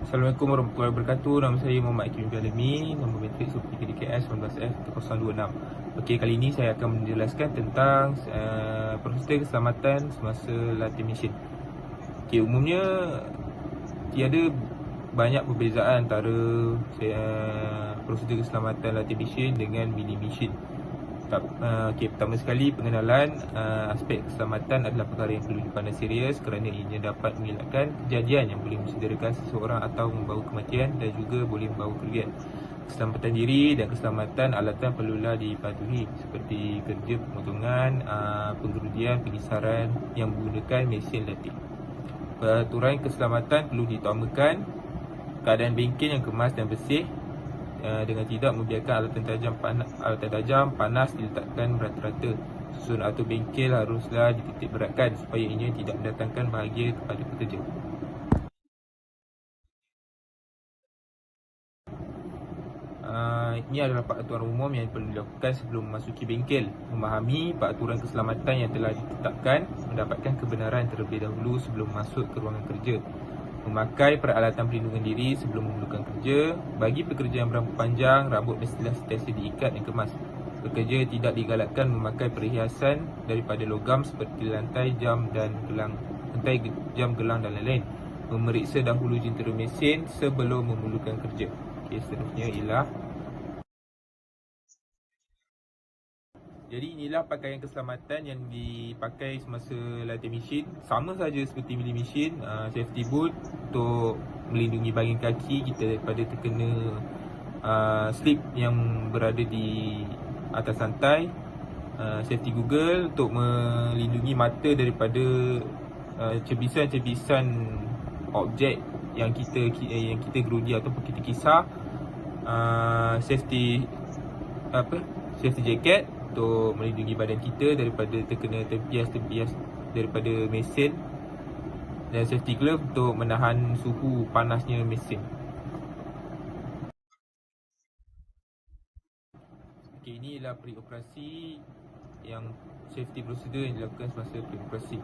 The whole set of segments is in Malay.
Assalamualaikum warahmatullahi wabarakatuh. Nama saya Muhammad Hakim Jalami. Nombor matrik 03DKS 19F1026. Okey, kali ini saya akan menjelaskan tentang prosedur keselamatan semasa latih mesin. Okey, umumnya tiada banyak perbezaan antara prosedur keselamatan latih mesin dengan mini mesin. Okay, pertama sekali pengenalan aspek keselamatan adalah perkara yang perlu dipandang serius kerana ianya dapat mengelakkan kejadian yang boleh mencederakan seseorang atau membawa kematian dan juga boleh membawa kerugian. Keselamatan diri dan keselamatan alatan perlulah dipatuhi seperti kerja pemotongan, pengerudian, pengisaran yang menggunakan mesin latih. Peraturan keselamatan perlu diutamakan keadaan bengkel yang kemas dan bersih dengan tidak membiarkan alatan tajam panas diletakkan merata-rata. Susun atau bengkel haruslah dititik beratkan supaya ianya tidak mendatangkan bahagia kepada pekerja. Ini adalah peraturan umum yang perlu dilakukan sebelum memasuki bengkel. Memahami peraturan keselamatan yang telah ditetapkan, mendapatkan kebenaran terlebih dahulu sebelum masuk ke ruangan kerja. Memakai peralatan perlindungan diri sebelum memulakan kerja. Bagi pekerja yang berambut panjang, rambut mestilah sentiasa diikat dan kemas. Pekerja tidak digalakkan memakai perhiasan daripada logam seperti lantai, jam dan gelang, dan lain-lain. Memeriksa dahulu jentera mesin sebelum memulakan kerja. Okey, seterusnya ialah jadi inilah pakaian keselamatan yang dipakai semasa latih mesin. Sama saja seperti mini mesin, safety boot untuk melindungi bahagian kaki kita daripada terkena slip yang berada di atas lantai. Safety Google untuk melindungi mata daripada cebisan-cebisan objek yang kita gerudi ataupun kita kisar. Safety jacket untuk melindungi badan kita daripada terkena tempias-tempias daripada mesin, dan safety glove untuk menahan suhu panasnya mesin. Okey, ini ialah pre-operasi yang safety procedure yang dilakukan semasa pre-operasi.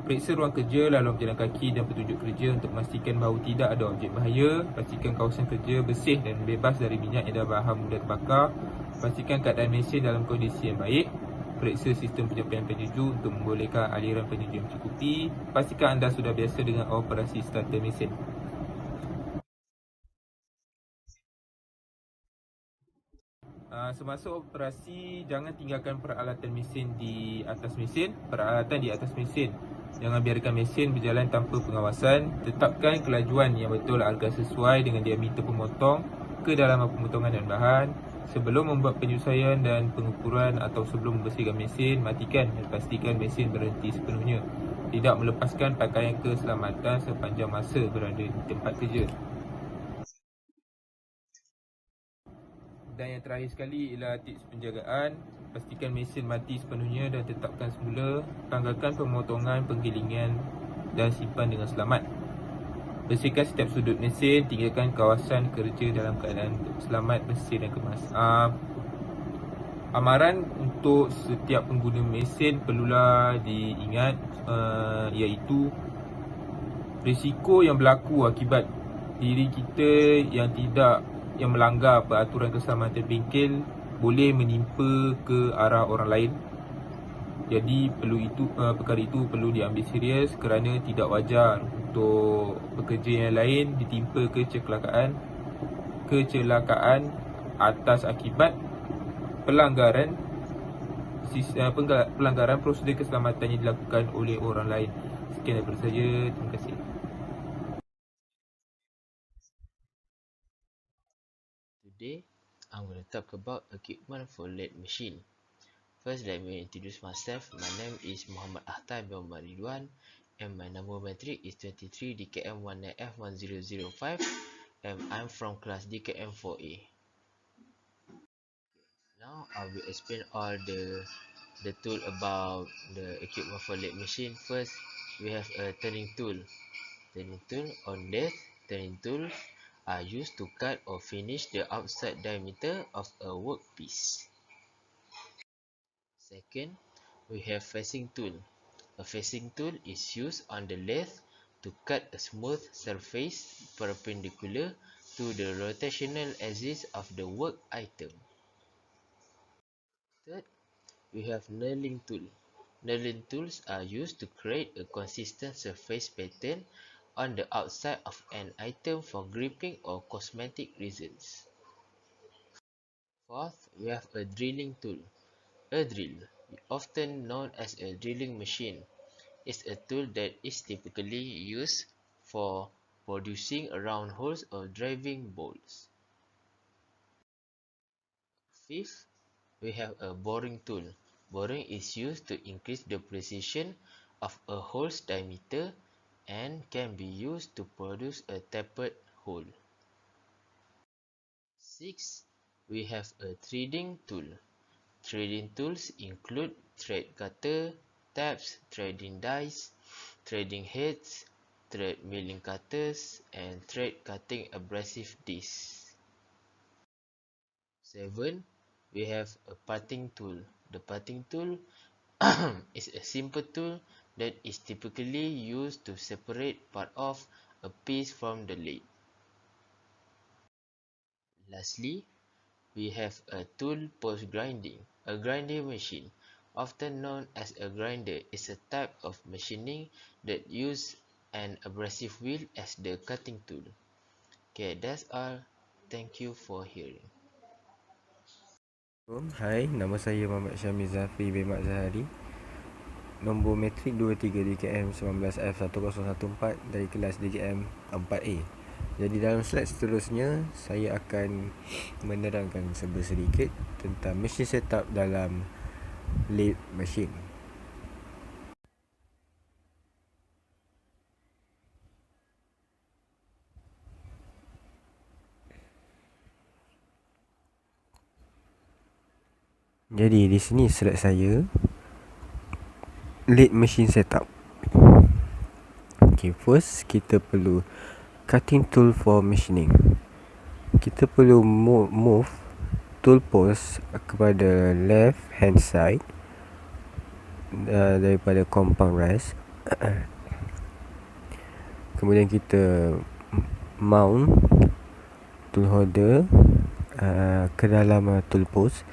Periksa ruang kerja, laluan berjalan kaki dan petunjuk kerja untuk memastikan bahawa tidak ada objek bahaya. Pastikan kawasan kerja bersih dan bebas dari minyak dan bahan mudah terbakar. Pastikan keadaan mesin dalam kondisi yang baik. Periksa sistem penyampaian penyejuk untuk membolehkan aliran penyejuk yang mencukupi. Pastikan anda sudah biasa dengan operasi starter mesin. Semasa operasi, jangan tinggalkan peralatan mesin di atas mesin. Jangan biarkan mesin berjalan tanpa pengawasan. Tetapkan kelajuan yang betul agar sesuai dengan diameter pemotong, kedalaman pemotongan dan bahan. Sebelum membuat penyesuaian dan pengukuran atau sebelum membersihkan mesin, matikan dan pastikan mesin berhenti sepenuhnya. Tidak melepaskan pakaian keselamatan sepanjang masa berada di tempat kerja. Dan yang terakhir sekali ialah tips penjagaan. Pastikan mesin mati sepenuhnya dan tetapkan semula. Tanggalkan pemotongan, penggilingan dan simpan dengan selamat. Bersihkan setiap sudut mesin. Tinggalkan kawasan kerja dalam keadaan selamat, bersih dan kemas. Amaran untuk setiap pengguna mesin perlulah diingat, iaitu risiko yang berlaku akibat diri kita yang melanggar peraturan keselamatan bengkel boleh menimpa ke arah orang lain. Jadi perkara itu perlu diambil serius kerana tidak wajar untuk pekerja yang lain ditimpa kecelakaan atas akibat pelanggaran prosedur keselamatan yang dilakukan oleh orang lain. Sekian daripada saya. Terima kasih. Today, I'm going to talk about equipment for lathe machine. First, let me introduce myself. My name is Muhammad Ahtai bin Muhammad Ridwan, and my number matric is 23 DKM19F1005, and I'm from class DKM4A. Now, I will explain all the tool about the equipment for lathe machine. First, we have a turning tool. Turning tool on lathe. Turning tool are used to cut or finish the outside diameter of a workpiece. Second, we have facing tool. A facing tool is used on the lathe to cut a smooth surface perpendicular to the rotational axis of the work item. Third, we have knurling tool. Knurling tools are used to create a consistent surface pattern on the outside of an item for gripping or cosmetic reasons. Fourth, we have a drilling tool. A drill, often known as a drilling machine, is a tool that is typically used for producing round holes or driving bolts. Fifth, we have a boring tool. Boring is used to increase the precision of a hole's diameter and can be used to produce a tapered hole. Sixth, we have a threading tool. Threading tools include thread cutter, tabs, threading dies, threading heads, thread milling cutters, and thread cutting abrasive discs. 7. We have a parting tool. The parting tool is a simple tool that is typically used to separate part of a piece from the lead. Lastly, we have a tool post grinding. A grinding machine, often known as a grinder, is a type of machining that uses an abrasive wheel as the cutting tool. Okay, that's all. Thank you for hearing. Hai, nama saya Muhammad Syamil Zafri bin Mat Zahari. Nombor metrik 23 DKM 19F1014 dari kelas DKM 4A. Jadi dalam slide seterusnya, saya akan menerangkan sedikit tentang mesin setup dalam lathe machine. Jadi di sini slide saya, lathe machine setup. Okay, first kita perlu cutting tool for machining. Kita perlu move tool post kepada left hand side daripada compound rest. Kemudian kita mount tool holder ke dalam tool post,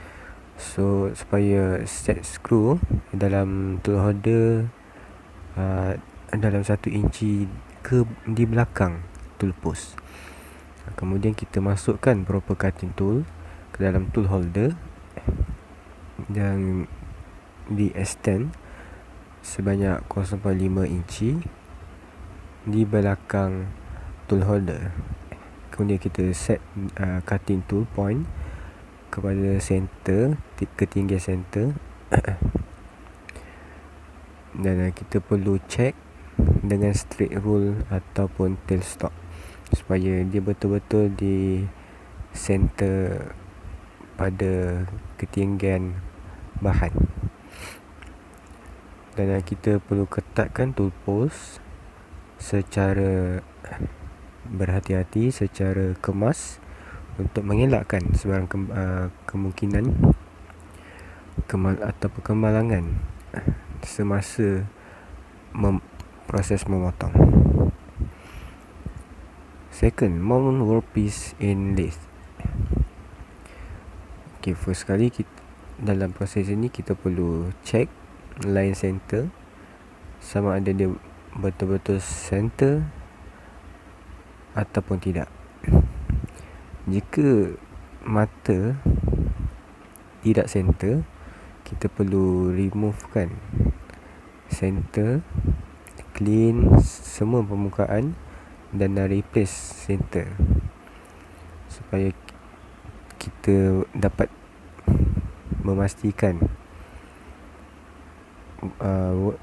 so supaya set screw dalam tool holder dalam 1 inci di belakang tool post. Kemudian kita masukkan proper cutting tool ke dalam tool holder dan di extend sebanyak 0.5 inci di belakang tool holder. Kemudian kita set cutting tool point kepada center, ketinggian center. Dan kita perlu check dengan straight rule ataupun tailstock supaya dia betul-betul di center pada ketinggian bahan. Dan kita perlu ketatkan tool post secara berhati-hati, secara kemas, untuk mengelakkan sebarang kemungkinan atau kemalangan semasa proses memotong. Second, mount workpiece in lathe. Okay, first sekali dalam proses ini kita perlu check line center sama ada dia betul-betul center ataupun tidak. Jika mata tidak center, kita perlu removekan center, clean semua permukaan dan replace center supaya kita dapat memastikan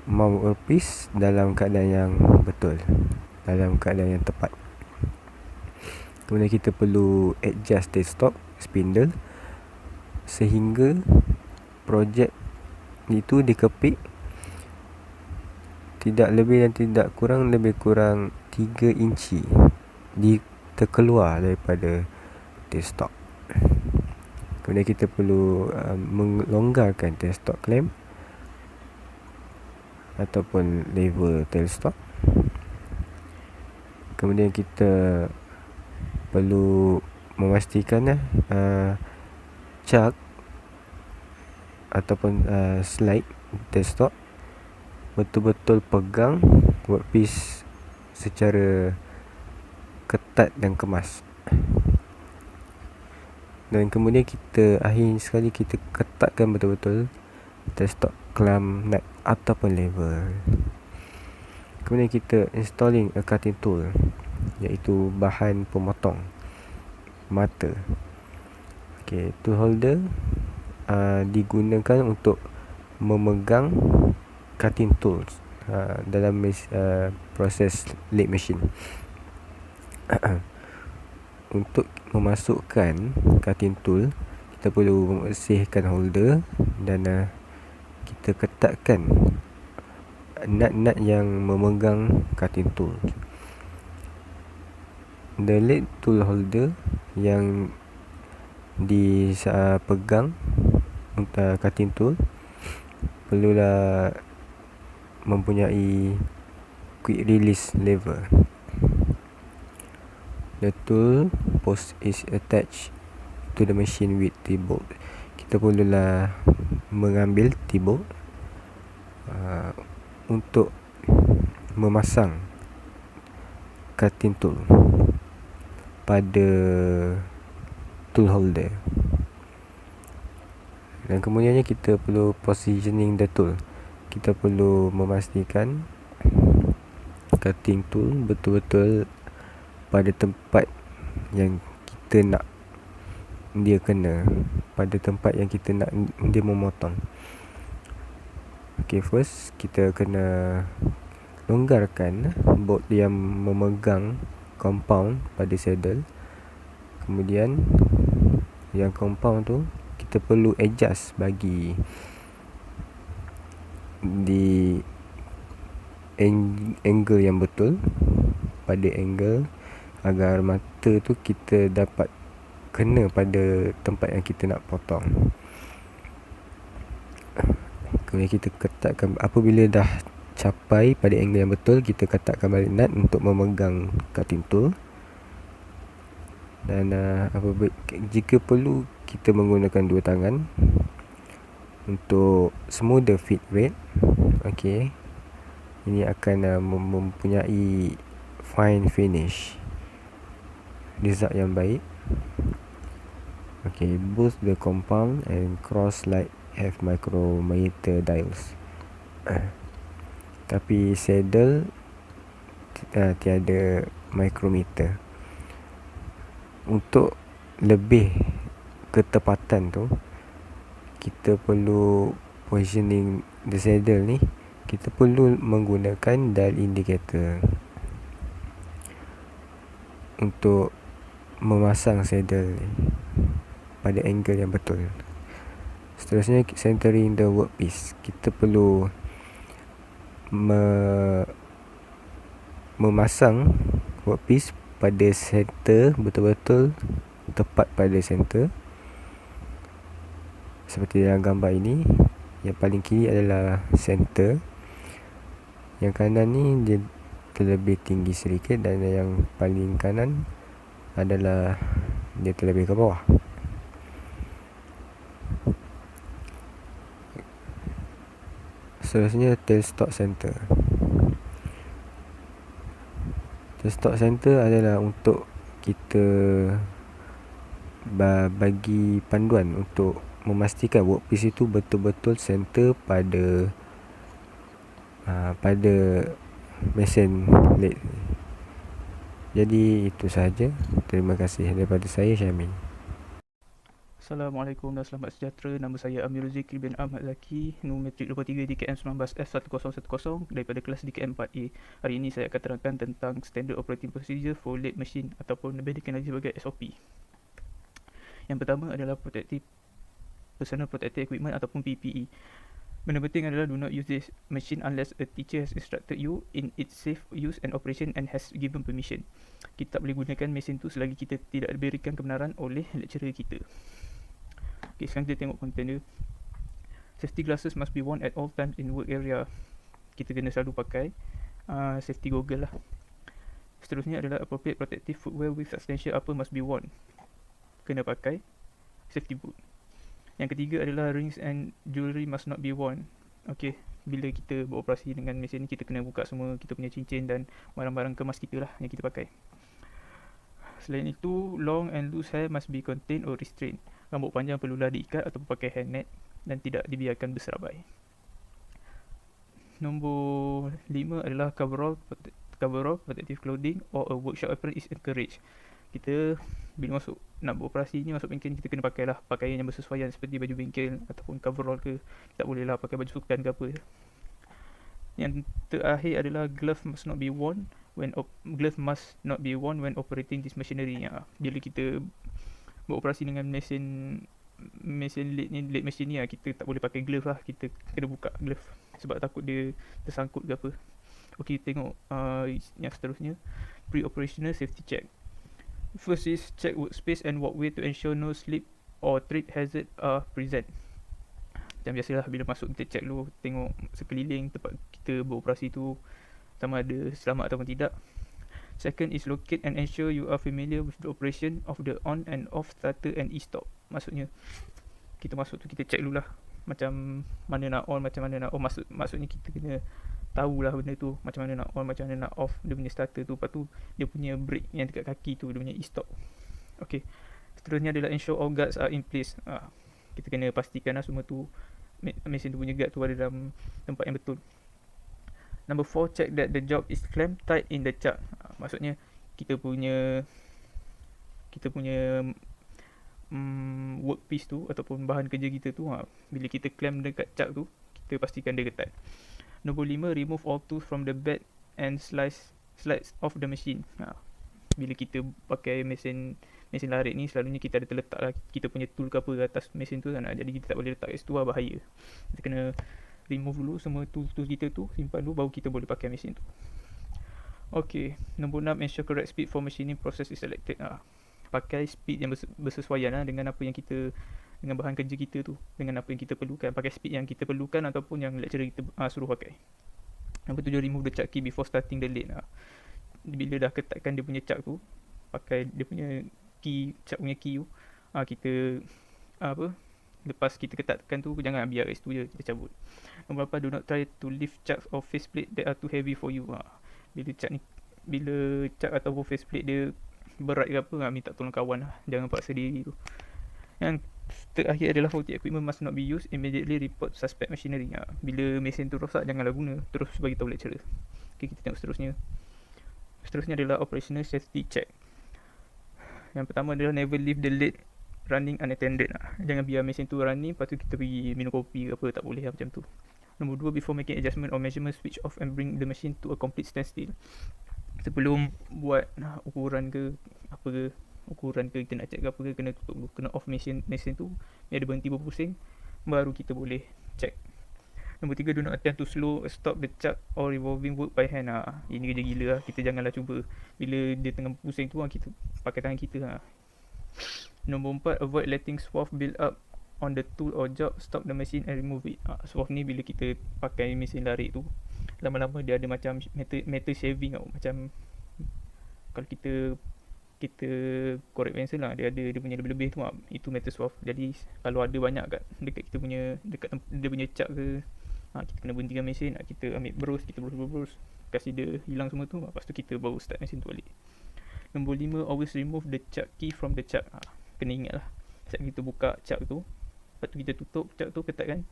mount workpiece dalam keadaan yang betul, dalam keadaan yang tepat. Kemudian kita perlu adjust tailstock spindle sehingga projek itu dikepik tidak lebih dan tidak kurang, lebih kurang 3 inci terkeluar daripada tailstock. Kemudian kita perlu melonggarkan tailstock clamp ataupun lever tailstock Kemudian kita perlu memastikan cak ataupun slide desktop betul-betul pegang workpiece secara ketat dan kemas. Dan kemudian akhir sekali kita ketatkan betul-betul desktop clamp nut ataupun lever. Kemudian kita installing a cutting tool, iaitu bahan pemotong mata. Tool holder digunakan untuk memegang cutting tools dalam proses lathe machine. Untuk memasukkan cutting tool, kita perlu membersihkan holder dan kita ketatkan nut-nut yang memegang cutting tool. The lathe tool holder yang dipegang untuk cutting tool perlulah mempunyai quick release lever. The tool post is attached to the machine with T-bolt. Kita perlulah mengambil T-bolt untuk memasang cutting tool pada tool holder. Dan kemudiannya kita perlu positioning the tool. Kita perlu memastikan cutting tool betul-betul pada tempat yang kita nak dia kena, pada tempat yang kita nak dia memotong. First kita kena longgarkan bolt yang memegang compound pada saddle. Kemudian yang compound tu kita perlu adjust bagi di angle yang betul, pada angle agar mata tu kita dapat kena pada tempat yang kita nak potong. Kemudian kita ketatkan. Apabila dah capai pada angle yang betul, kita ketatkan balik nut untuk memegang cutting tool. Dan jika perlu, kita menggunakan dua tangan untuk smoother fit rate. Ini akan mempunyai fine finish, result yang baik. Both the compound and cross slide have micrometer dials. Tapi saddle tiada micrometer. Untuk lebih ketepatan tu, kita perlu positioning the saddle ni, kita perlu menggunakan dial indicator untuk memasang saddle ni pada angle yang betul. Seterusnya, centering the workpiece. Kita perlu memasang workpiece pada center, betul-betul tepat pada center. Seperti dalam gambar ini, yang paling kiri adalah center, yang kanan ni dia terlebih tinggi sedikit, dan yang paling kanan adalah dia terlebih ke bawah. Seterusnya, tailstock center. Tailstock center adalah untuk kita bagi panduan untuk memastikan workpiece itu betul-betul center pada mesin lathe. Jadi itu sahaja. Terima kasih daripada saya, Syamin. Assalamualaikum dan selamat sejahtera. Nama saya Amirul Zikri bin Ahmad Zaki, nombor metrik 23 DKM 19F1010 daripada kelas DKM 4A. Hari ini saya akan terangkan tentang Standard Operating Procedure for Lathe Machine ataupun lebih dikenali sebagai SOP. Yang pertama adalah Personal Protective Equipment ataupun PPE. Benda penting adalah do not use this machine unless a teacher has instructed you in its safe use and operation and has given permission. Kita tak boleh gunakan mesin tu selagi kita tidak diberikan kebenaran oleh lecturer kita. Sekarang kita tengok konten dia. Safety glasses must be worn at all times in work area. Kita kena selalu pakai safety goggle lah. Seterusnya adalah appropriate protective footwear with substantial upper must be worn. Kena pakai safety boot. Yang ketiga adalah rings and jewelry must not be worn. Okey, bila kita beroperasi dengan mesin ni, kita kena buka semua kita punya cincin dan barang-barang kemas kita lah yang kita pakai. Selain itu, long and loose hair must be contained or restrained. Rambut panjang perlulah diikat atau pakai hairnet dan tidak dibiarkan berserabai. Nombor 5 adalah coverall protective clothing or a workshop apron is encouraged. Kita bila nak beroperasi ni, masuk bengkel ni, kita kena pakailah pakaian yang bersesuaian seperti baju bengkel ataupun coverall ke. Tak boleh lah pakai baju sukan ke apa. Yang terakhir adalah glove must not be worn when operating this machinery. Bila kita beroperasi dengan mesin late machine ni, kita tak boleh pakai glove lah. Kita kena buka glove sebab takut dia tersangkut ke apa. Okey, tengok yang seterusnya, pre-operational safety check. First is check workspace and walkway to ensure no slip or trip hazard are present. Macam biasalah, bila masuk kita check dulu, tengok sekeliling tempat kita beroperasi tu sama ada selamat ataupun tidak. Second is locate and ensure you are familiar with the operation of the on and off starter and e-stop. Maksudnya kita masuk tu, kita check dululah macam mana nak on, macam mana nak off. Maksudnya kita kena tahulah benda tu, macam mana nak on, macam mana nak off dia punya starter tu. Lepas tu dia punya brake yang dekat kaki tu, dia punya e-stop. Okay, seterusnya adalah ensure all guards are in place. Kita kena pastikan lah semua tu, mesin tu punya guard tu ada dalam tempat yang betul. Number 4, check that the job is clamped tight in the chuck. Maksudnya kita punya workpiece tu ataupun bahan kerja kita tu, bila kita clamp dekat chuck tu, kita pastikan dia ketat. Nombor 5, remove all tools from the bed and slides off the machine. Bila kita pakai mesin larit ni, selalunya kita ada terletak lah kita punya tool ke apa atas mesin tu, jadi kita tak boleh letak kat situ lah, bahaya. Kita kena remove dulu semua tool kita tu, simpan dulu, baru kita boleh pakai mesin tu. Okay, nombor 6, ensure correct speed for machining process is selected. Pakai speed yang bersesuaian dengan apa yang kita, dengan bahan kerja kita tu, dengan apa yang kita perlukan. Pakai speed yang kita perlukan ataupun yang lecturer kita suruh pakai. Nombor 7, remove the chuck key before starting the lathe. Bila dah ketatkan dia punya chuck tu, pakai dia punya key, chuck punya key tu, kita lepas kita ketatkan tu, jangan biar kat situ je, kita cabut. Nombor 8, do not try to lift chucks or faceplate that are too heavy for you. Bila chuck ataupun faceplate dia berat ke apa, minta tolong kawan lah, jangan paksa diri tu. Yang terakhir adalah faulty equipment must not be used, immediately report suspect machinery. Bila mesin tu rosak, janganlah guna, terus bagi tahu lecturer. Okay, kita tengok seterusnya adalah operational safety check. Yang pertama adalah never leave the lathe running unattended. Jangan biar mesin tu running, lepas tu kita pergi minum kopi ke apa, tak boleh macam tu. Nombor 2, before making adjustment or measurement, switch off and bring the machine to a complete standstill. Sebelum buat ukuran ke kita nak check ke apa ke, kena tutup dulu, kena off mesin tu, dia ada berhenti berpusing, baru kita boleh check. Nombor 3, do not attempt to slow stop the chuck or revolving work by hand. Ini kerja gila lah, kita janganlah cuba. Bila dia tengah pusing tu, kita pakai tangan kita. Nombor 4, avoid letting swath build up on the tool or job, stop the machine and remove it. Swath ni bila kita pakai mesin larik tu, lama-lama dia ada macam metal shaving tau. Macam kalau kita korek pensel lah, dia ada dia punya lebih-lebih tu, itu metal swath. Jadi kalau ada banyak dekat kita punya, dekat dia punya chuck ke, kita kena berhentikan mesin, kita ambil berus, kita berus, kasih dia hilang semua tu, lepas tu kita baru start mesin tu balik. Nombor 5, always remove the chuck key from the chuck. Kena ingat lah, saat kita buka chuck tu, lepas tu kita tutup chuck tu, ketatkan,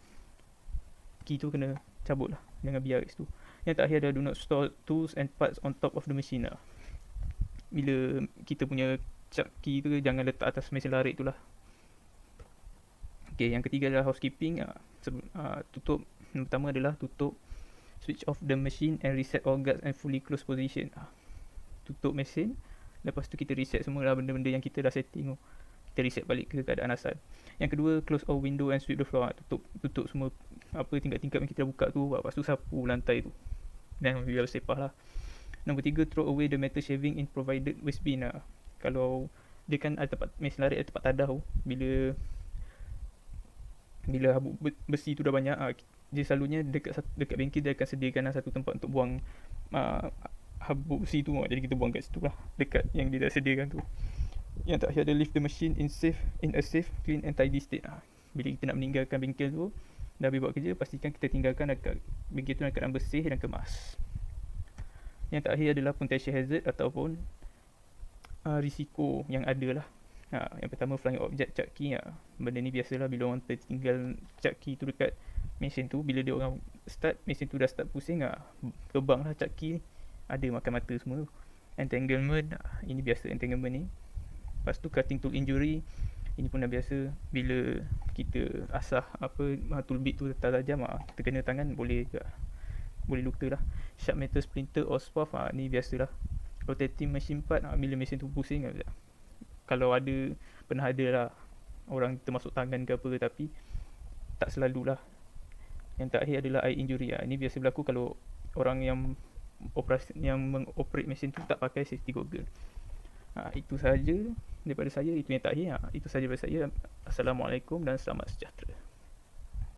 key tu kena cabut lah, jangan biar kat situ. Yang terakhir adalah do not store tools and parts on top of the machine. Bila kita punya chuck key tu, jangan letak atas mesin larik tu lah. Okay, yang ketiga adalah housekeeping. Tutup, yang pertama adalah tutup, switch off the machine and reset all guards and fully close position. Tutup mesin, lepas tu kita reset semua lah benda-benda yang kita dah setting tu, kita reset balik ke keadaan asal. Yang kedua, close all window and sweep the floor. Tutup semua tingkap-tingkap yang kita buka tu, lepas tu sapu lantai tu dan biar sepah lah. Nombor 3, throw away the metal shaving in provided waste bin. Kalau dia kan ada tempat mesin larik, ada tempat tadah tu, bila habuk besi tu dah banyak, dia selalunya dekat bengkel dia akan sediakan satu tempat untuk buang habuk situ, jadi kita buang kat situ lah, dekat yang dia dah sediakan tu. Yang terakhir ada leave the machine in a safe, clean and tidy state. Bila kita nak meninggalkan bengkel tu, dah habis buat kerja, pastikan kita tinggalkan dekat bengkel tu dalam keadaan bersih dan kemas. Yang terakhir adalah potential hazard ataupun risiko yang ada lah. Yang pertama, flying object cat key. Benda ni biasalah bila orang tertinggal cat key tu dekat mesin tu, bila dia orang start, mesin tu dah start pusing, terbang lah cat key, ada makan mata semua tu. Entanglement, ini biasa entanglement ni. Lepas tu cutting tool injury, ini pun dah biasa, bila kita asah tool bit tu tajam, kita kena tangan boleh luka lah. Sharp metal splinter or spark, ni biasalah. Rotating machine part, bila mesin tu pusing, kalau pernah ada lah orang termasuk tangan ke apa, tapi tak selalulah. Yang terakhir adalah eye injury. Ini biasa berlaku kalau orang yang mengoperate mesin tu tak pakai safety goggle. Itu sahaja daripada saya. Itu yang terakhir. Itu sahaja daripada saya. Assalamualaikum dan selamat sejahtera.